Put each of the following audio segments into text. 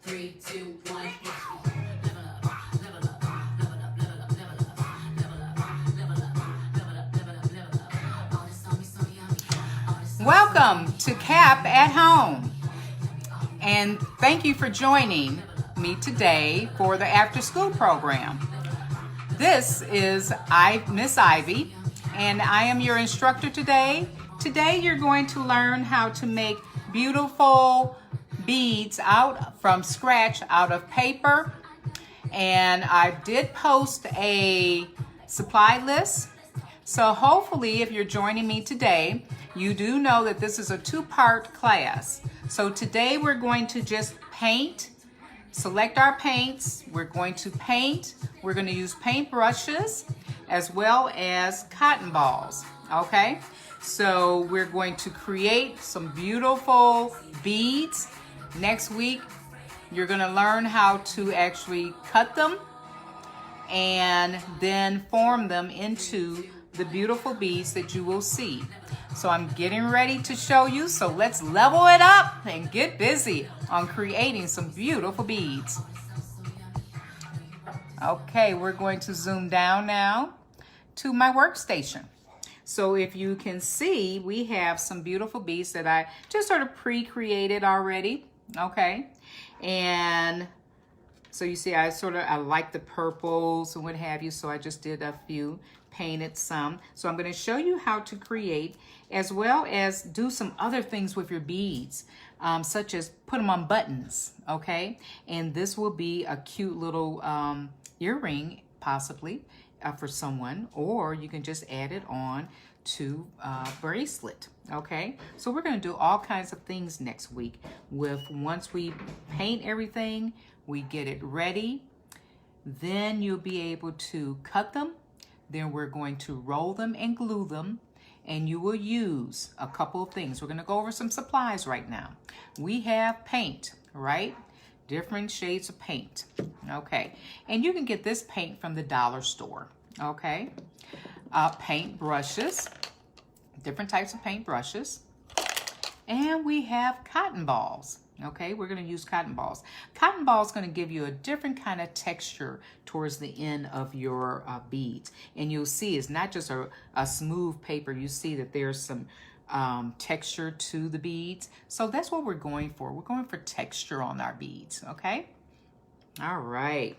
3, 2, 1. Welcome to CAP at Home, and thank you for joining me today for the after school program. This is Miss Ivy, and I am your instructor today. Today you're going to learn how to make beautiful beads from scratch out of paper, and I did post a supply list. So hopefully if you're joining me today, you do know that this is a two-part class. So today we're going to just paint, select our paints. We're going to paint. We're going to use paint brushes as well as cotton balls, okay? So we're going to create some beautiful beads. Next week, you're going to learn how to actually cut them and then form them into the beautiful beads that you will see. So I'm getting ready to show you, so let's level it up and get busy on creating some beautiful beads. Okay, we're going to zoom down now to my workstation. So if you can see, we have some beautiful beads that I just sort of pre-created already, okay? And so you see, I like the purples and what have you, so I just did a few, painted some. So I'm going to show you how to create as well as do some other things with your beads, such as put them on buttons, okay? And this will be a cute little earring, possibly, for someone, or you can just add it on to a bracelet, okay? So we're going to do all kinds of things next week. Once we paint everything, we get it ready, then you'll be able to cut them. Then we're going to roll them and glue them, and you will use a couple of things. We're going to go over some supplies right now. We have paint, right? Different shades of paint, okay? And you can get this paint from the dollar store, okay? Paint brushes, different types of paint brushes. And we have cotton balls. Okay, we're going to use cotton balls. Cotton balls going to give you a different kind of texture towards the end of your beads. And you'll see it's not just a smooth paper. You see that there's some texture to the beads. So that's what we're going for. We're going for texture on our beads, okay? All right.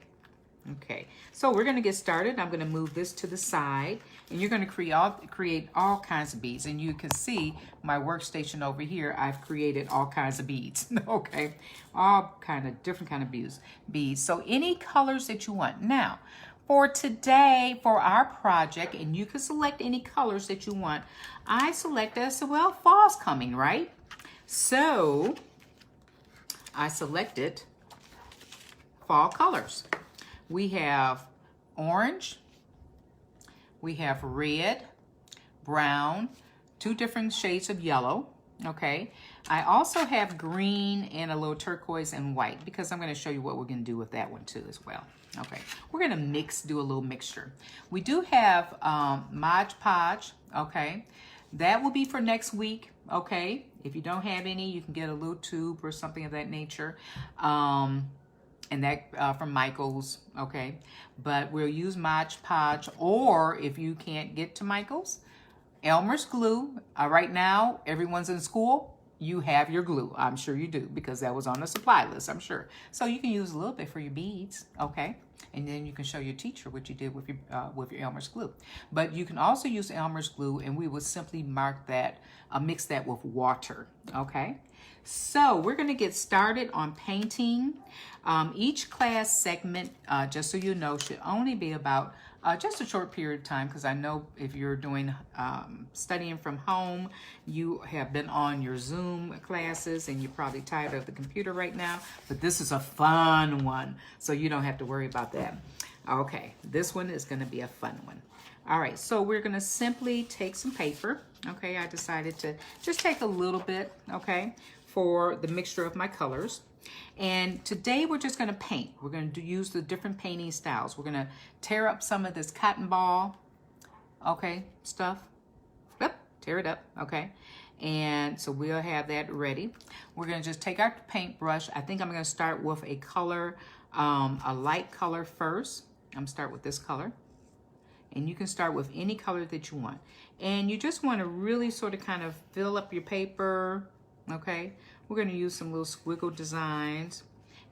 Okay, so we're going to get started. I'm going to move this to the side, and you're going to create all kinds of beads. And you can see my workstation over here. I've created all kinds of beads, okay? All different kind of beads. So any colors that you want. Now, for today, for our project, and you can select any colors that you want, I selected, I said, well, fall's coming, right? So I selected fall colors. We have orange, we have red, brown, two different shades of yellow, okay? I also have green and a little turquoise and white because I'm going to show you what we're going to do with that one too as well, okay? We're going to do a little mixture. We do have Mod Podge, okay? That will be for next week, okay? If you don't have any, you can get a little tube or something of that nature. And that from Michael's, okay? But we'll use Mod Podge, or if you can't get to Michael's, Elmer's glue. Right now, everyone's in school. You have your glue. I'm sure you do, because that was on the supply list, I'm sure. So you can use a little bit for your beads, okay? And then you can show your teacher what you did with your Elmer's glue. But you can also use Elmer's glue, and we will simply mark that, mix that with water, okay? So we're going to get started on painting. Each class segment, just so you know, should only be about just a short period of time, because I know if you're doing studying from home, you have been on your Zoom classes and you're probably tired of the computer right now, but this is a fun one, so you don't have to worry about that. Okay, this one is going to be a fun one. All right, so we're going to simply take some paper. Okay, I decided to just take a little bit, okay, for the mixture of my colors. And today we're just going to paint. We're going to use the different painting styles. We're going to tear up some of this cotton ball, okay, stuff. Yep, tear it up, okay. And so we'll have that ready. We're gonna just take our paintbrush. I think I'm gonna start with a color, a light color first. I'm gonna start with this color. And you can start with any color that you want. And you just wanna really sort of kind of fill up your paper, okay? We're gonna use some little squiggle designs.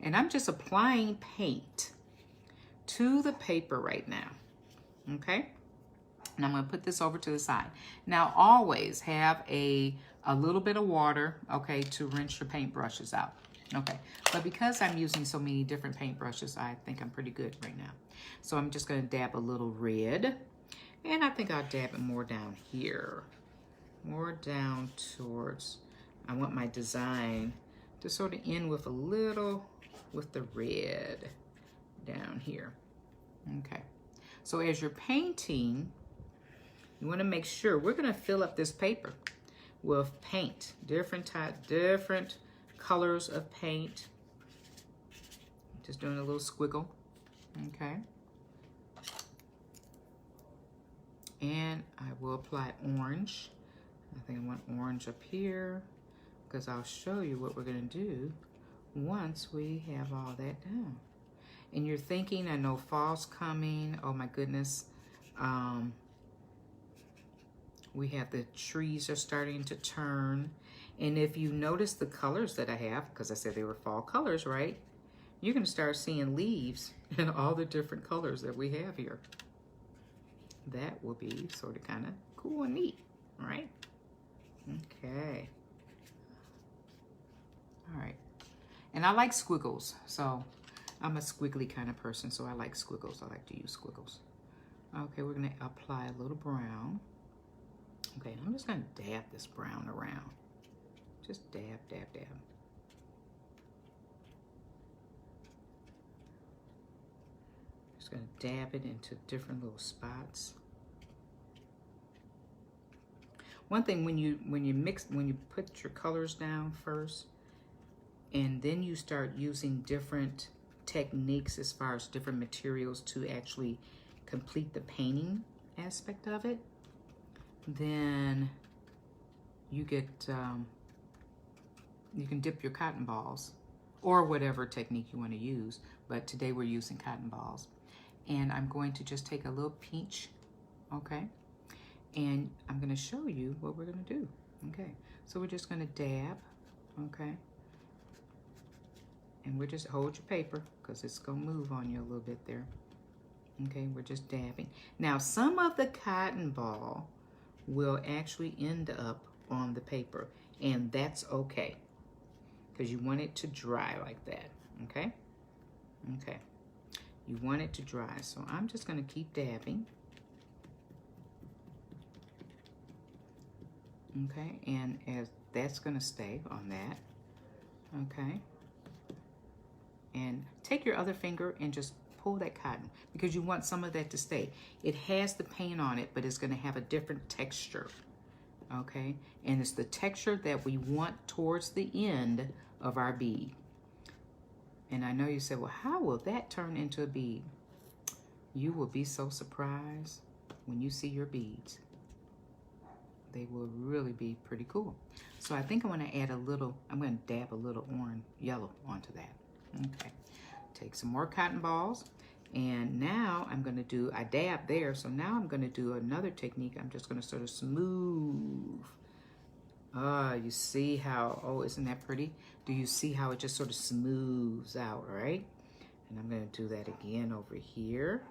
And I'm just applying paint to the paper right now, okay? And I'm gonna put this over to the side. Now always have a little bit of water, okay, to rinse your paintbrushes out, okay? But because I'm using so many different paintbrushes, I think I'm pretty good right now. So I'm just gonna dab a little red, and I think I'll dab it more down here, more down towards, I want my design to sort of end with a little, with the red down here, okay? So as you're painting, you want to make sure we're going to fill up this paper with paint, different colors of paint. Just doing a little squiggle, okay? And I will apply orange. I think I want orange up here because I'll show you what we're going to do once we have all that done. And you're thinking, I know fall's coming. Oh my goodness. We have the trees are starting to turn. And if you notice the colors that I have, because I said they were fall colors, right? You're gonna start seeing leaves in all the different colors that we have here. That will be sort of kind of cool and neat, right? Okay. All right. And I like squiggles, so I'm a squiggly kind of person, so I like squiggles. I like to use squiggles. Okay, we're gonna apply a little brown. Okay, I'm just gonna dab this brown around. Just dab, dab, dab. Just gonna dab it into different little spots. One thing, when you put your colors down first, and then you start using different techniques as far as different materials to actually complete the painting aspect of it, then you get, you can dip your cotton balls or whatever technique you want to use, but today we're using cotton balls. And I'm going to just take a little pinch, okay? And I'm gonna show you what we're gonna do, okay? So we're just gonna dab, okay? And we're just, hold your paper, because it's gonna move on you a little bit there. Okay, we're just dabbing. Now, some of the cotton ball will actually end up on the paper, and that's okay, because you want it to dry like that, okay? Okay, you want it to dry, so I'm just gonna keep dabbing. Okay, and as that's gonna stay on that, okay? And take your other finger and just pull that cotton, because you want some of that to stay. It has the paint on it, but it's gonna have a different texture, okay? And it's the texture that we want towards the end of our bead. And I know you said, well, how will that turn into a bead? You will be so surprised when you see your beads. They will really be pretty cool. So I think I want to add a little, I'm going to dab a little orange, yellow onto that. Okay, take some more cotton balls, and now I'm going to do, I dab there, so now I'm going to do another technique. I'm just going to sort of smooth. You see how, oh, isn't that pretty? Do you see how it just sort of smooths out, right? And I'm going to do that again over here.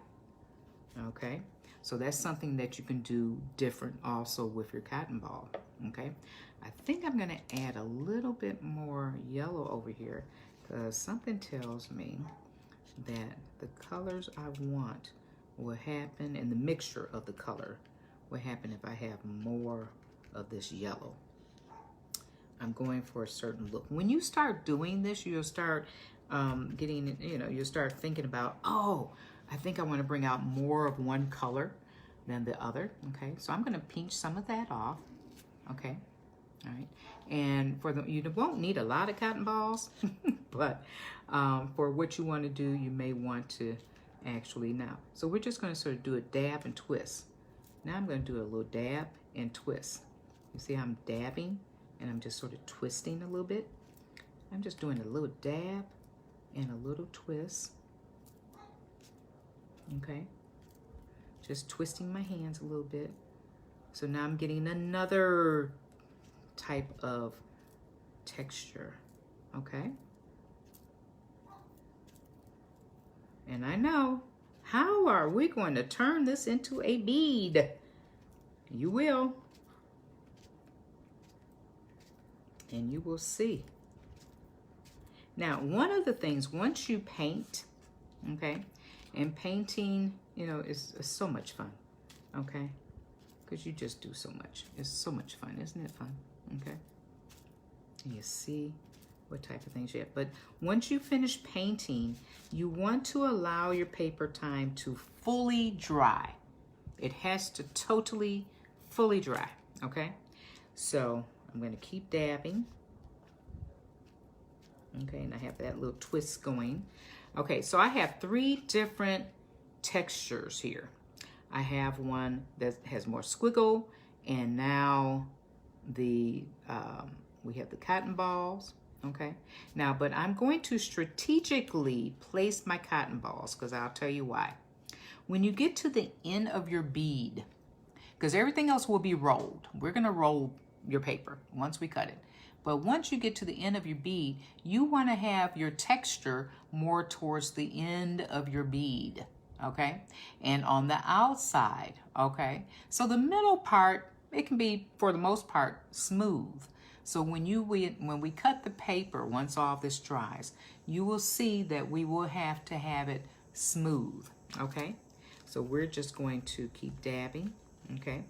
Okay, so that's something that you can do different also with your cotton ball, okay? I think I'm gonna add a little bit more yellow over here, because something tells me that the colors I want will happen, and the mixture of the color will happen if I have more of this yellow. I'm going for a certain look. When you start doing this, you'll start getting, you know, you'll start thinking about, oh, I think I want to bring out more of one color than the other, okay? So I'm going to pinch some of that off, okay? All right, and for the, you won't need a lot of cotton balls, but for what you want to do, you may want to actually now. So we're just going to sort of do a dab and twist. Now I'm going to do a little dab and twist, You see how I'm dabbing and I'm just sort of twisting a little bit? I'm just doing a little dab and a little twist. Okay? Just twisting my hands a little bit. So now I'm getting another type of texture. Okay? And I know, how are we going to turn this into a bead? You will. And you will see. Now, one of the things, once you paint, okay, and painting, you know, is so much fun, okay? Because you just do so much. It's so much fun, isn't it fun? Okay? And you see what type of things you have. But once you finish painting, you want to allow your paper time to fully dry. It has to totally, fully dry, okay? So I'm going to keep dabbing. Okay, and I have that little twist going. Okay, so I have 3 different textures here. I have one that has more squiggle, and now we have the cotton balls. Okay, now, but I'm going to strategically place my cotton balls, because I'll tell you why. When you get to the end of your bead, because everything else will be rolled. We're going to roll your paper once we cut it. But once you get to the end of your bead, you want to have your texture more towards the end of your bead, okay? And on the outside, okay? So the middle part, it can be, for the most part, smooth. So when we cut the paper, once all this dries, you will see that we will have to have it smooth, okay? So we're just going to keep dabbing, okay?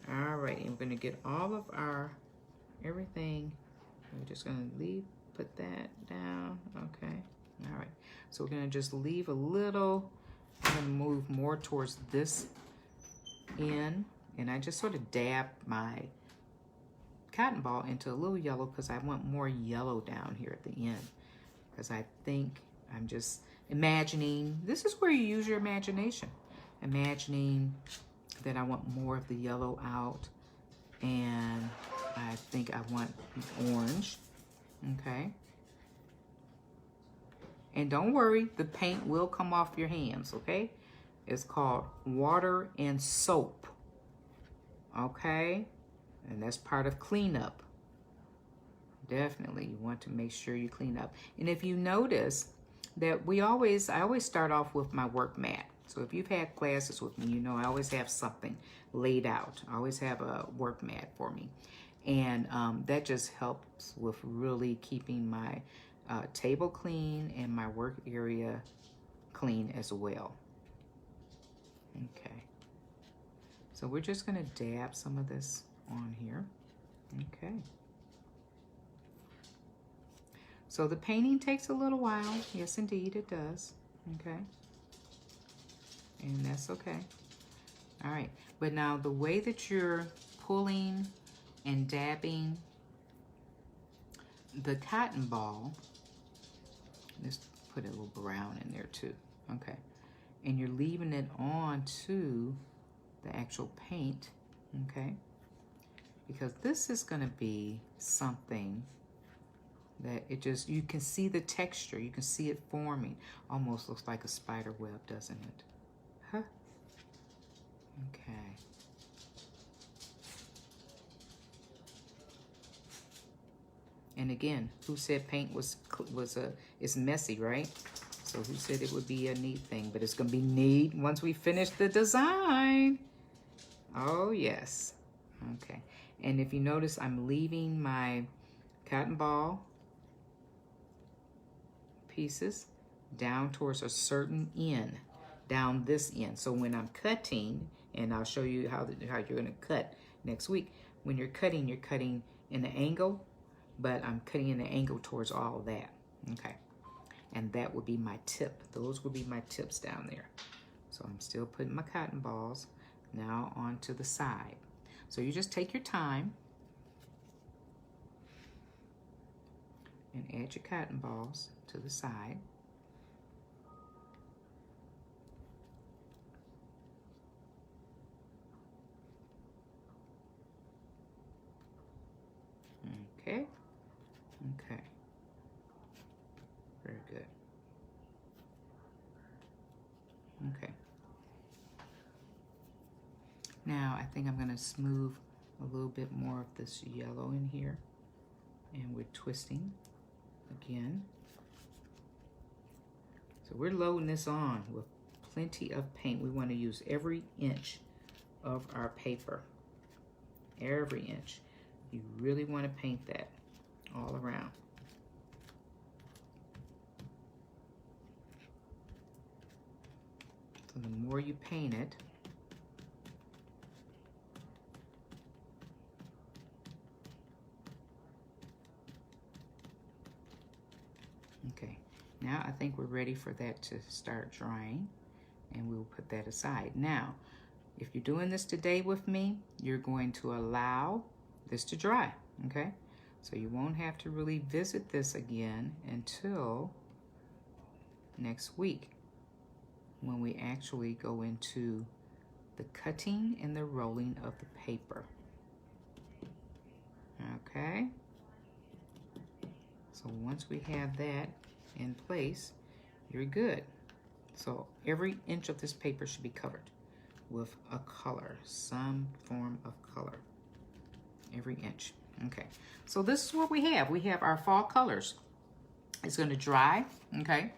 All right, and we're going to get all of our everything. We're just going to put that down, okay? All right, so we're going to just leave a little. I'm going to move more towards this end, and I just sort of dab my cotton ball into a little yellow because I want more yellow down here at the end, because I think I'm just imagining, this is where you use your imagination, imagining that I want more of the yellow out, and I think I want orange, okay? And don't worry, the paint will come off your hands, okay? It's called water and soap, okay? And that's part of cleanup. Definitely, you want to make sure you clean up. And if you notice that I always start off with my work mat. So if you've had classes with me, you know I always have something laid out. I always have a work mat for me. And that just helps with really keeping my table clean and my work area clean as well. Okay. So we're just going to dab some of this on here. Okay. So the painting takes a little while. Yes, indeed, it does. Okay. And that's okay. All right. But now the way that you're pulling and dabbing the cotton ball, let's put a little brown in there too. Okay. And you're leaving it on to the actual paint. Okay. Because this is going to be something that you can see the texture. You can see it forming. Almost looks like a spider web, doesn't it? Huh? Okay. And again, who said paint is messy, right? So who said it would be a neat thing? But it's going to be neat once we finish the design. Oh, yes. Okay. And if you notice, I'm leaving my cotton ball pieces down towards a certain end, down this end. So when I'm cutting, and I'll show you how you're going to cut next week. When you're cutting in an angle, but I'm cutting in an angle towards all of that. Okay. And that would be my tip. Those would be my tips down there. So I'm still putting my cotton balls now onto the side. So you just take your time and add your cotton balls to the side. to smooth a little bit more of this yellow in here. And we're twisting again. So we're loading this on with plenty of paint. We want to use every inch of our paper. Every inch. You really want to paint that all around. So the more you paint it, okay, now I think we're ready for that to start drying, and we'll put that aside. Now, if you're doing this today with me, you're going to allow this to dry, okay? So you won't have to really visit this again until next week, when we actually go into the cutting and the rolling of the paper. Okay? So once we have that in place, you're good. So every inch of this paper should be covered with a color, some form of color. Every inch. Okay. So this is what we have. We have our fall colors. It's going to dry, okay?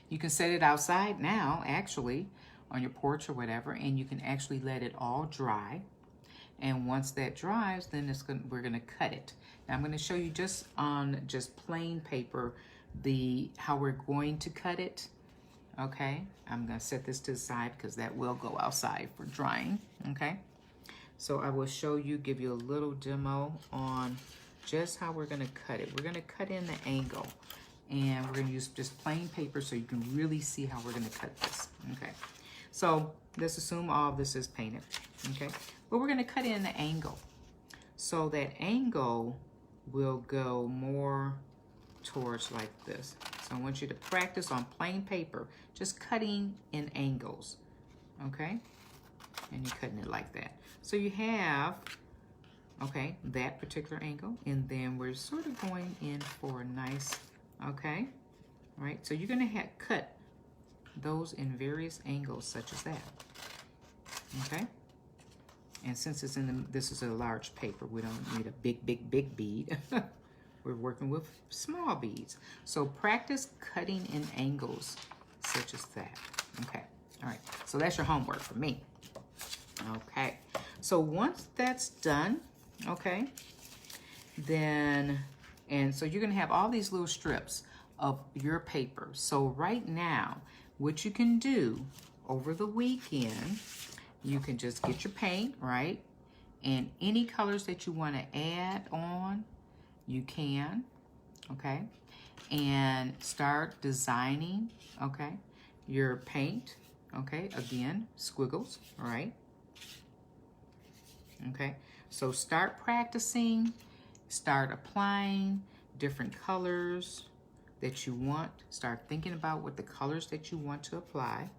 You can set it outside now, actually, on your porch or whatever, and you can actually let it all dry. And once that dries, then we're going to cut it. Now I'm going to show you just on plain paper how we're going to cut it. Okay, I'm going to set this to the side because that will go outside for drying. Okay, so I will show you, give you a little demo on just how we're going to cut it. We're going to cut in the angle, and we're going to use just plain paper so you can really see how we're going to cut this. Okay, so let's assume all of this is painted. Okay, but we're going to cut in the angle. So that angle will go more towards like this. So I want you to practice on plain paper, just cutting in angles. Okay, and you're cutting it like that. So you have, okay, that particular angle, and then we're sort of going in for a nice, okay, all right, so you're going to cut those in various angles such as that. Okay, and since it's this is a large paper, we don't need a big bead. We're working with small beads. So practice cutting in angles such as that. Okay, all right, so that's your homework for me. Okay, so once that's done, okay, then, and so you're gonna have all these little strips of your paper. So right now, what you can do over the weekend, you can just get your paint, right? And any colors that you wanna add on, you can, okay? And start designing, okay? Your paint, okay? Again, squiggles, all right? Okay, so start practicing, start applying different colors that you want. Start thinking about what the colors that you want to apply.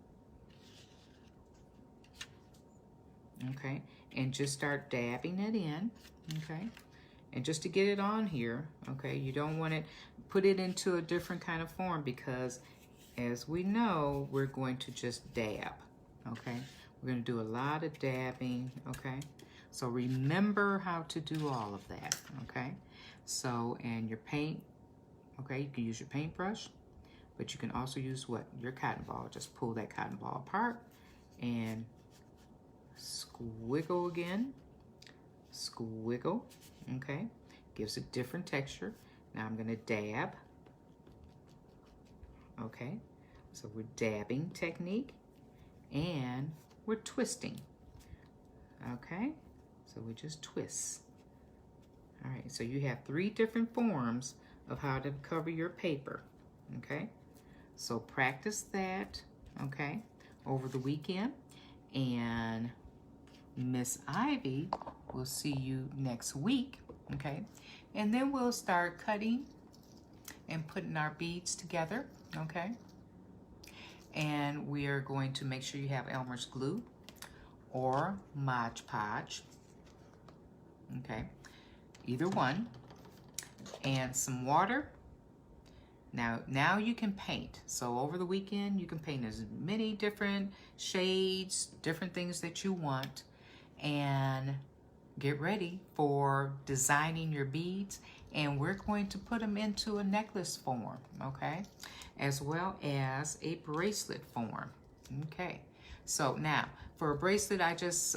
Okay, and just start dabbing it in, okay? And just to get it on here, okay, you don't want to put it into a different kind of form because as we know, we're going to just dab, okay? We're going to do a lot of dabbing, okay? So remember how to do all of that, okay? So, and your paint, okay, you can use your paintbrush, but you can also use what? Your cotton ball. Just pull that cotton ball apart and squiggle again, squiggle, okay? Gives a different texture. Now I'm gonna dab, okay? So we're dabbing technique and we're twisting, okay? So we just twist. All right, so you have 3 different forms of how to cover your paper, okay? So practice that, okay, over the weekend. And Miss Ivy will see you next week, okay? And then we'll start cutting and putting our beads together, okay? And we are going to make sure you have Elmer's glue or Mod Podge, okay? Either one. And some water. Now you can paint. So over the weekend, you can paint as many different shades, different things that you want. And get ready for designing your beads, and we're going to put them into a necklace form, okay? As well as a bracelet form, okay? So now, for a bracelet, I just,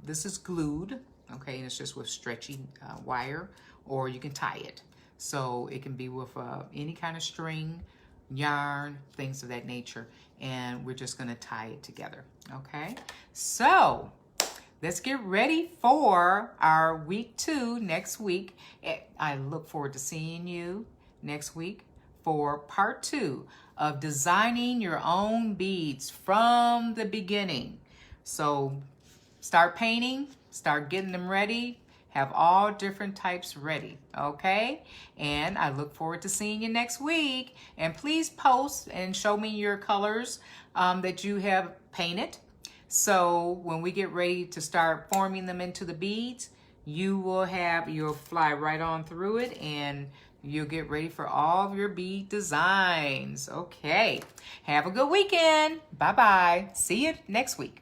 this is glued, okay? And it's just with stretchy wire, or you can tie it. So it can be with any kind of string, yarn, things of that nature. And we're just gonna tie it together, okay? So let's get ready for our week 2 next week. I look forward to seeing you next week for part 2 of designing your own beads from the beginning. So start painting, start getting them ready, have all different types ready, okay? And I look forward to seeing you next week. And please post and show me your colors that you have painted. So when we get ready to start forming them into the beads, you'll fly right on through it, and you'll get ready for all of your bead designs. Okay, have a good weekend. Bye-bye. See you next week.